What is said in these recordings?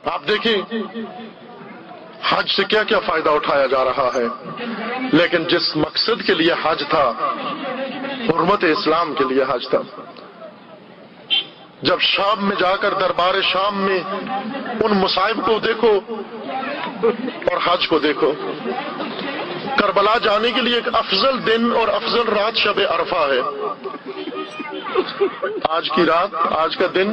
آپ دیکھیں حج سے کیا کیا فائدہ اٹھایا جا رہا ہے، لیکن جس مقصد کے لیے حج تھا، حرمت اسلام کے لیے حج تھا. جب شام میں جا کر دربار شام میں ان مصائب کو دیکھو اور حج کو دیکھو. کربلا جانے کے لیے ایک افضل دن اور افضل رات شب عرفہ ہے. آج کی رات، آج کا دن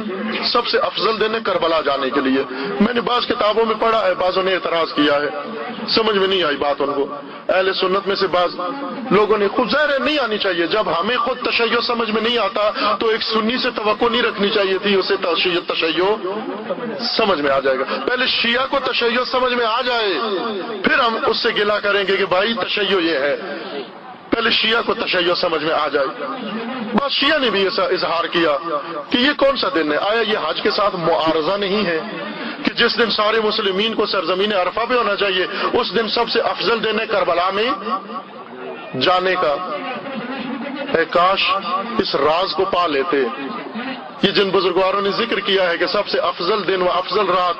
سب سے افضل دن ہے کربلا جانے کے لیے. میں نے بعض کتابوں میں پڑھا ہے، بعضوں نے اعتراض کیا ہے، سمجھ میں نہیں آئی بات ان کو. اہل سنت میں سے بعض لوگوں نے، خود ظاہر نہیں آنی چاہیے، جب ہمیں خود تشیع سمجھ میں نہیں آتا تو ایک سنی سے توقع نہیں رکھنی چاہیے تھی اسے تشیع سمجھ میں آ جائے گا. پہلے شیعہ کو تشیع سمجھ میں آ جائے پھر ہم اس سے گلہ کریں گے کہ بھائی تشیع یہ ہے. پہلے شیعہ کو تشیع سمجھ میں آ جائے. بس شیعہ نے بھی ایسا اظہار کیا کہ یہ کون سا دن ہے، آیا یہ حج کے ساتھ معارضہ نہیں ہے کہ جس دن سارے مسلمین کو سرزمین عرفہ پہ ہونا چاہیے، اس دن سب سے افضل دن ہے کربلا میں جانے کا. اے کاش اس راز کو پا لیتے. یہ جن بزرگواروں نے ذکر کیا ہے کہ سب سے افضل دن و افضل رات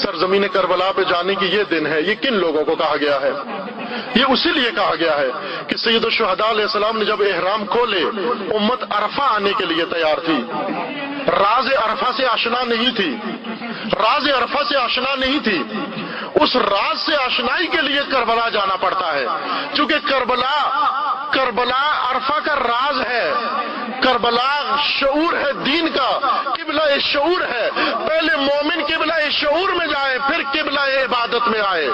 سرزمین کربلا پہ جانے کی یہ دن ہے، یہ کن لوگوں کو کہا گیا ہے؟ یہ اسی لیے کہا گیا ہے کہ سید الشہداء علیہ السلام نے جب احرام کھولے، امت عرفہ آنے کے لیے تیار تھی، راز عرفہ سے آشنا نہیں تھی، راز عرفہ سے آشنا نہیں تھی. اس راز سے آشنائی کے لیے کربلا جانا پڑتا ہے، چونکہ کربلا عرفہ کا راز ہے. کربلا شعور ہے دین کا، قبلہ شعور ہے. پہلے مومن قبلہ شعور میں جائے، پھر قبلہ عبادت میں آئے.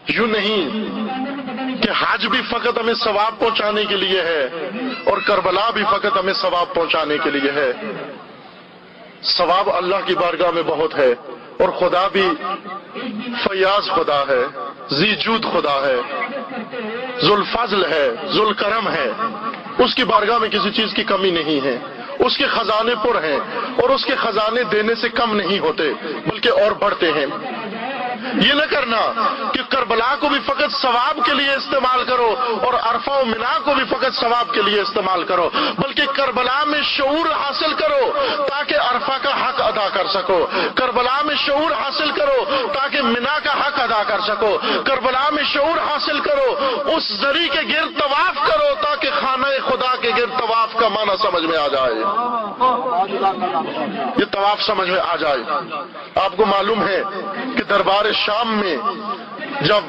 یوں نہیں کہ حج بھی فقط ہمیں ثواب پہنچانے کے لیے ہے اور کربلا بھی فقط ہمیں ثواب پہنچانے کے لیے ہے. ثواب اللہ کی بارگاہ میں بہت ہے، اور خدا بھی فیاض خدا ہے، ذی جود خدا ہے، ذوالفضل ہے، ذوالکرم ہے. اس کی بارگاہ میں کسی چیز کی کمی نہیں ہے. اس کے خزانے پر ہیں اور اس کے خزانے دینے سے کم نہیں ہوتے بلکہ اور بڑھتے ہیں. یہ نہ کرنا کہ کربلا کو بھی فقط ثواب کے لیے استعمال کرو اور عرفہ و منا کو بھی فقط ثواب کے لیے استعمال کرو، بلکہ کربلا میں شعور حاصل کرو تاکہ عرفہ کا حق ادا کر سکو. کربلا میں شعور حاصل کرو تاکہ منا کا حق ادا کر سکو. کربلا میں شعور حاصل کرو، اس زری کے گرد طواف کرو تاکہ خانہ خدا کے گرد طواف کا معنی سمجھ میں آ جائے، یہ طواف سمجھ میں آ جائے. آپ کو معلوم ہے کہ دربار شام میں جب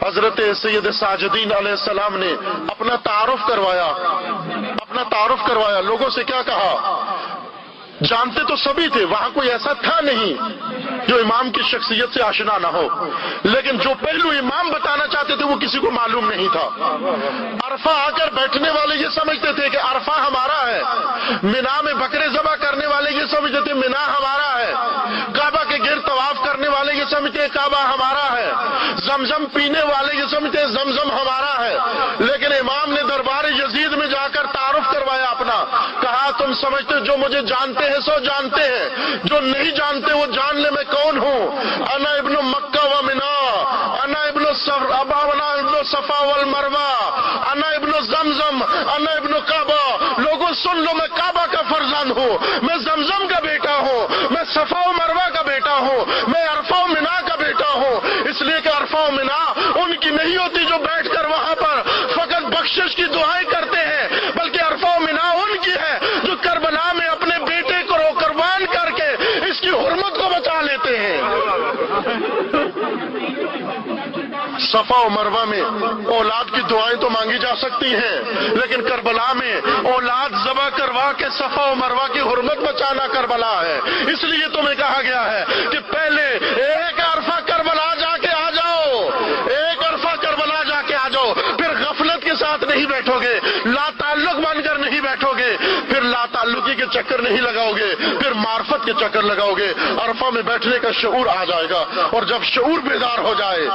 حضرت سید ساجدین علیہ السلام نے اپنا تعارف کروایا، لوگوں سے کیا کہا؟ جانتے تو سبھی تھے، وہاں کوئی ایسا تھا نہیں جو امام کی شخصیت سے آشنا نہ ہو، لیکن جو پہلو امام بتانا چاہتے تھے وہ کسی کو معلوم نہیں تھا. عرفہ آ کر بیٹھنے والے یہ سمجھتے تھے کہ عرفہ ہمارا ہے، منا میں بکرے ذبح کرنے والے یہ سمجھتے تھے منا ہمارا ہے، کعبہ کے گرد طواف کرنے والے یہ سمجھتے ہیں کعبہ ہمارا ہے، زمزم پینے والے یہ سمجھتے ہیں زمزم ہمارا ہے. لیکن امام نے دربار یزید میں جا کر تعارف کروایا اپنا، کہا تم سمجھتے جو مجھے جانتے ہیں سو جانتے ہیں، جو نہیں جانتے وہ جان لے میں کون ہوں. انا ابن مکہ و منا، انا ابن صفا والمروہ، انا ابن زمزم، انا ابن کعبہ. لوگوں سن لو، میں کعبہ کا فرزند ہوں، میں زمزم کا بیٹا ہوں، میں صفا و مروہ کا بیٹا ہوں، میں عرفہ و منا کا بیٹا ہوں. اس لیے کہ عرفہ و منا ان کی نہیں ہوتی جو بیٹھ کر وہاں پر فقط بخشش کی دعائیں کرتے ہیں، بلکہ عرفہ و منا ان کی ہے جو کربلا میں اپنے بیٹے کو قربان کر کے اس کی حرمت کو بچا لیتے ہیں. صفا و مروہ میں اولاد کی دعائیں تو مانگی جا سکتی ہیں، لیکن کربلا میں اولاد ذبح کروا کے صفا و مروہ کی حرمت بچانا کربلا ہے. اس لیے تمہیں کہا گیا ہے کہ پہلے ایک عرفہ کربلا جا کے آ جاؤ، ایک عرفہ کربلا جا کے آ جاؤ، پھر غفلت کے ساتھ نہیں بیٹھو گے، لا تعلق بن کر نہیں بیٹھو گے، پھر لا تعلقی کے چکر نہیں لگاؤگے، پھر معرفت کے چکر لگاؤگے، عرفہ میں بیٹھنے کا شعور آ جائے گا، اور جب شعور بیدار ہو جائے،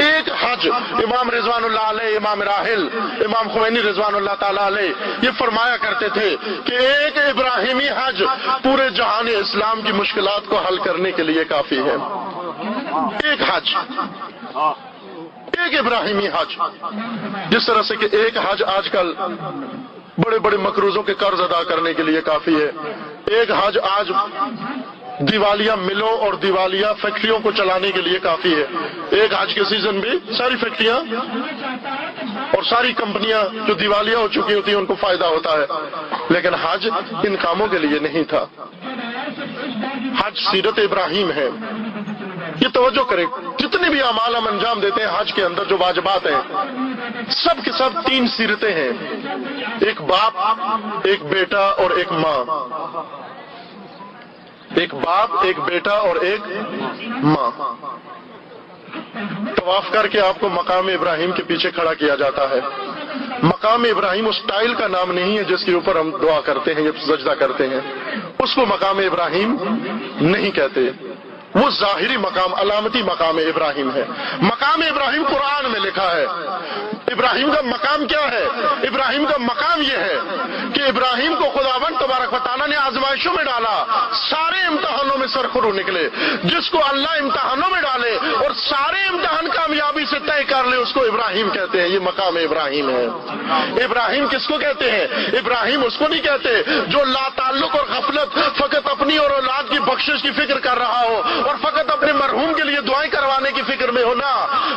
ایک حج، امام رضوان اللہ علیہ، امام راحل امام خمینی رضوان اللہ تعالیٰ علیہ یہ فرمایا کرتے تھے کہ ایک ابراہیمی حج پورے جہان اسلام کی مشکلات کو حل کرنے کے لیے کافی ہے۔ ایک حج، ایک ابراہیمی حج، جس طرح سے کہ ایک حج آج کل بڑے بڑے مقروضوں کے قرض ادا کرنے کے لیے کافی ہے، ایک حج آج دیوالیہ ملوں اور دیوالیہ فیکٹریوں کو چلانے کے لیے کافی ہے۔ ایک حج کے سیزن بھی ساری فیکٹریاں اور ساری کمپنیاں جو دیوالیہ ہو چکی ہوتی ہیں ان کو فائدہ ہوتا ہے، لیکن حج ان کاموں کے لیے نہیں تھا۔ حج سیرت ابراہیم ہے، یہ توجہ کریں، جتنے بھی اعمال ہم انجام دیتے ہیں حج کے اندر جو واجبات ہیں سب کے سب تین سیرتیں ہیں، ایک باپ، ایک بیٹا اور ایک ماں، ایک باپ، ایک بیٹا اور ایک ماں۔ طواف کر کے آپ کو مقام ابراہیم کے پیچھے کھڑا کیا جاتا ہے۔ مقام ابراہیم اس ٹائل کا نام نہیں ہے جس کے اوپر ہم دعا کرتے ہیں یا سجدہ کرتے ہیں، اس کو مقام ابراہیم نہیں کہتے، وہ ظاہری مقام، علامتی مقام ابراہیم ہے۔ مقام ابراہیم قرآن میں لکھا ہے۔ ابراہیم کا مقام کیا ہے؟ ابراہیم کا مقام یہ ہے کہ ابراہیم کو خداوند تبارک و تعالیٰ نے آزمائشوں میں ڈالا، سارے امتحانوں میں سرخرو نکلے۔ جس کو اللہ امتحانوں میں ڈالے اور سارے امتحان کامیابی سے طے کر لے اس کو ابراہیم کہتے ہیں، یہ مقام ابراہیم ہے۔ ابراہیم کس کو کہتے ہیں؟ ابراہیم اس کو نہیں کہتے جو لا تعلق اور غفلت فقط اپنی اور اولاد کی بخشش کی فکر کر رہا ہو اور فقط اپنے مرحوم کے لیے دعائیں کروانے کی فکر میں ہونا،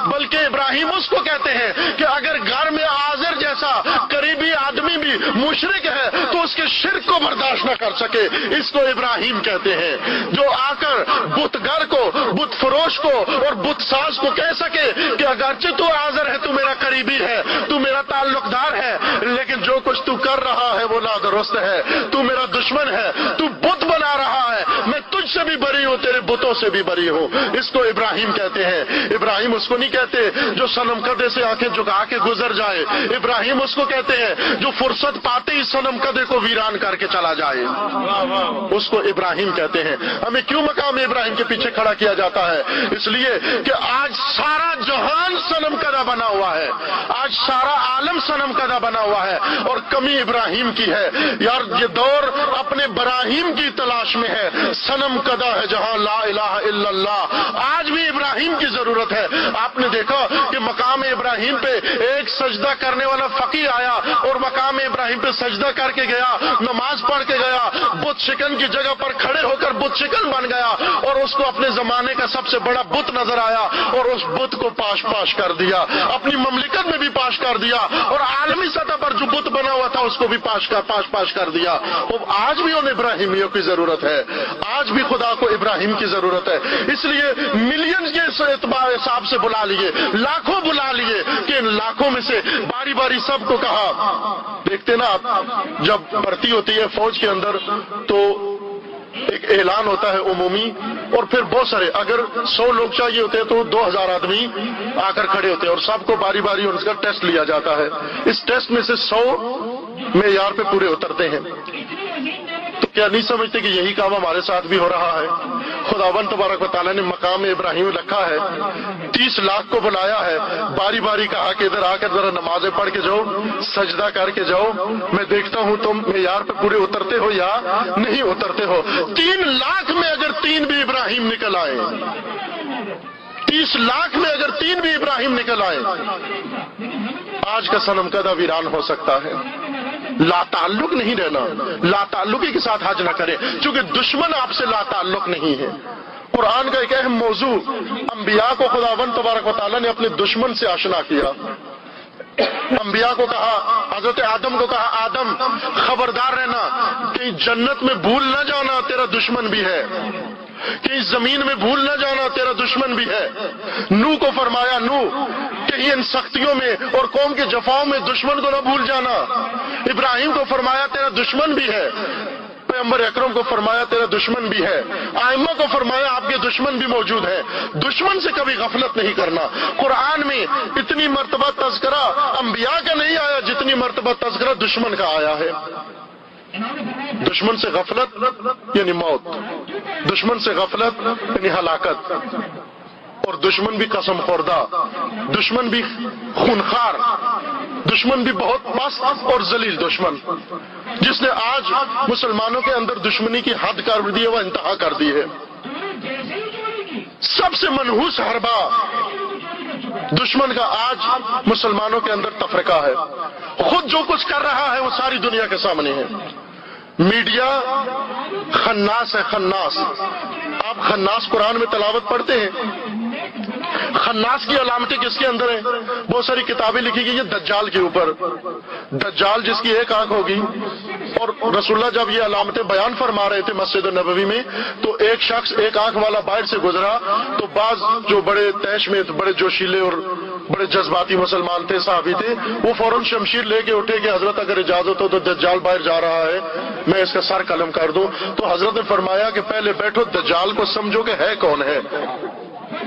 بلکہ ابراہیم اس کو کہتے ہیں کہ اگر گھر میں آزر جیسا قریبی آدمی بھی مشرک ہے تو اس کے شرک کو برداشت نہ کر سکے، اس کو ابراہیم کہتے ہیں۔ جو آ کر بت گر کو، بت فروش کو اور بت ساز کو کہہ سکے کہ اگرچہ تو آزر ہے، تو میرا قریبی ہے، تو میرا تعلق دار ہے، لیکن جو کچھ تو کر رہا ہے وہ نادرست ہے، تو میرا دشمن ہے، تو بت بنا رہا ہے، میں تجھ سے بھی بری ہوں، تیرے بتوں سے بھی بری ہوں، اس کو ابراہیم کہتے ہیں۔ ابراہیم اس کو نہیں کہتے جو صنم کدے سے آنکھیں جھکا کے گزر جائے، ابراہیم اس کو کہتے ہیں جو فرصت پاتے ہی صنم کدے کو ویران کر کے چلا جائے، اس کو ابراہیم کہتے ہیں۔ ہمیں کیوں مقام ابراہیم کے پیچھے کھڑا کیا جاتا ہے؟ اس لیے کہ آج سارا جہان صنم کدہ بنا ہوا ہے، آج سارا عالم صنم کدہ بنا ہوا ہے، اور کمی ابراہیم کی ہے۔ یار یہ دور اپنے براہیم کی تلاش میں ہے، صنم کدہ ہے جہاں لا الہ الا اللہ۔ آج بھی ابراہیم کی ضرورت ہے۔ آپ نے دیکھا کہ مقام ابراہیم پہ ایک سجدہ کرنے والا فقی آیا اور مقام ابراہیم پہ سجدہ کر کے گیا، نماز پڑھ کے گیا، بت شکن کی جگہ پر کھڑے ہو کر بت شکن بن گیا، اور اس کو اپنے زمانے کا سب سے بڑا بت نظر آیا اور اس بت کو پاش پاش کر دیا، اپنی مملکت میں بھی پاش کر دیا، اور عالمی سطح پر جو بت بنا ہوا تھا اس کو بھی پاش کر دیا۔ آج بھی ان ابراہیمیوں کی ضرورت ہے، آج بھی خدا کو ابراہیم کی ضرورت ہے۔ اس لیے ملینز کے حساب سے بلا لیے، لاکھوں بلا لیے، کہ ان لاکھوں میں سے باری باری سب کو کہا۔ دیکھتے نا آپ جب بھرتی ہوتی ہے فوج کے اندر تو ایک اعلان ہوتا ہے عمومی، اور پھر بہت سارے، اگر 100 لوگ چاہیے ہوتے ہیں تو 2000 آدمی آ کر کھڑے ہوتے ہیں اور سب کو باری باری ان کا ٹیسٹ لیا جاتا ہے۔ اس ٹیسٹ میں سے 100 معیار پہ پورے اترتے ہیں۔ تو کیا نہیں سمجھتے کہ یہی کام ہمارے ساتھ بھی ہو رہا ہے؟ خداوند تبارک و تعالیٰ نے مقام ابراہیم رکھا ہے، 30 لاکھ کو بلایا ہے، باری باری کہا کہ ادھر آ کر ذرا نمازیں پڑھ کے جاؤ، سجدہ کر کے جاؤ، میں دیکھتا ہوں تم معیار پہ پورے اترتے ہو یا نہیں اترتے ہو۔ 3 لاکھ میں اگر 3 بھی ابراہیم نکل آئے، 30 لاکھ میں اگر 3 بھی ابراہیم نکل آئے، آج کا صنم کدہ ویران ہو سکتا ہے۔ لا تعلق نہیں رہنا، لا تعلقی کے ساتھ حج نہ کرے، چونکہ دشمن آپ سے لا تعلق نہیں ہے۔ قرآن کا ایک اہم موضوع، انبیاء کو خداوند تبارک و تعالیٰ نے اپنے دشمن سے آشنا کیا۔ انبیاء کو کہا، حضرت آدم کو کہا، آدم خبردار رہنا، کہیں جنت میں بھول نہ جانا تیرا دشمن بھی ہے، کہیں زمین میں بھول نہ جانا تیرا دشمن بھی ہے۔ نوح کو فرمایا، نوح کہیں ان سختیوں میں اور قوم کے جفاؤں میں دشمن کو نہ بھول جانا۔ ابراہیم کو فرمایا تیرا دشمن بھی ہے، پیغمبر اکرم کو فرمایا تیرا دشمن بھی ہے، ائمہ کو فرمایا آپ کے دشمن بھی موجود ہیں۔ دشمن سے کبھی غفلت نہیں کرنا۔ قرآن میں اتنی مرتبہ تذکرہ انبیاء کا نہیں آیا جتنی مرتبہ تذکرہ دشمن کا آیا ہے۔ دشمن سے غفلت یعنی موت، دشمن سے غفلت یعنی ہلاکت، اور دشمن بھی قسم خوردہ، دشمن بھی خونخوار، دشمن بھی بہت پست اور ذلیل دشمن، جس نے آج مسلمانوں کے اندر دشمنی کی حد کر دی ہے، وہ انتہا کر دی ہے۔ سب سے منحوس حربہ دشمن کا آج مسلمانوں کے اندر تفرقہ ہے۔ خود جو کچھ کر رہا ہے وہ ساری دنیا کے سامنے ہے۔ میڈیا خناس ہے، خناس۔ آپ خناس قرآن میں تلاوت پڑھتے ہیں؟ خناس کی علامتیں کس کے اندر ہیں؟ بہت ساری کتابیں لکھی گئی ہیں دجال کے اوپر۔ دجال جس کی ایک آنکھ ہوگی، اور رسول اللہ جب یہ علامتیں بیان فرما رہے تھے مسجد نبوی میں، تو ایک شخص ایک آنکھ والا باہر سے گزرا، تو بعض جو بڑے تیش میں بڑے جوشیلے اور بڑے جذباتی مسلمان تھے، صحابی تھے، وہ فوراً شمشیر لے کے اٹھے کہ حضرت اگر اجازت ہو تو دجال باہر جا رہا ہے، میں اس کا سر قلم کر دوں۔ تو حضرت نے فرمایا کہ پہلے بیٹھو، دجال کو سمجھو کہ ہے کون ہے۔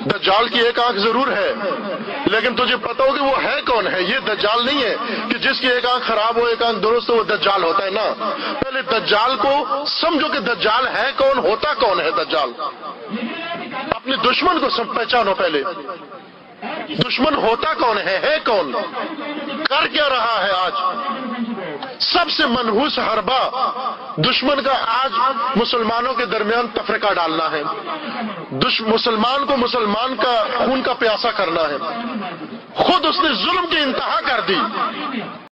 دجال کی ایک آنکھ ضرور ہے، لیکن تجھے پتا ہو کہ وہ ہے کون ہے۔ یہ دجال نہیں ہے کہ جس کی ایک آنکھ خراب ہو ایک آنکھ درست ہو وہ دجال ہوتا ہے نا۔ پہلے دجال کو سمجھو کہ دجال ہے کون، ہوتا کون ہے دجال۔ اپنے دشمن کو پہچانو پہلے، دشمن ہوتا کون ہے کون، کر کیا رہا ہے آج۔ سب سے منحوس حربہ دشمن کا آج مسلمانوں کے درمیان تفرقہ ڈالنا ہے، مسلمان کو مسلمان کا خون کا پیاسا کرنا ہے۔ خود اس نے ظلم کی انتہا کر دی،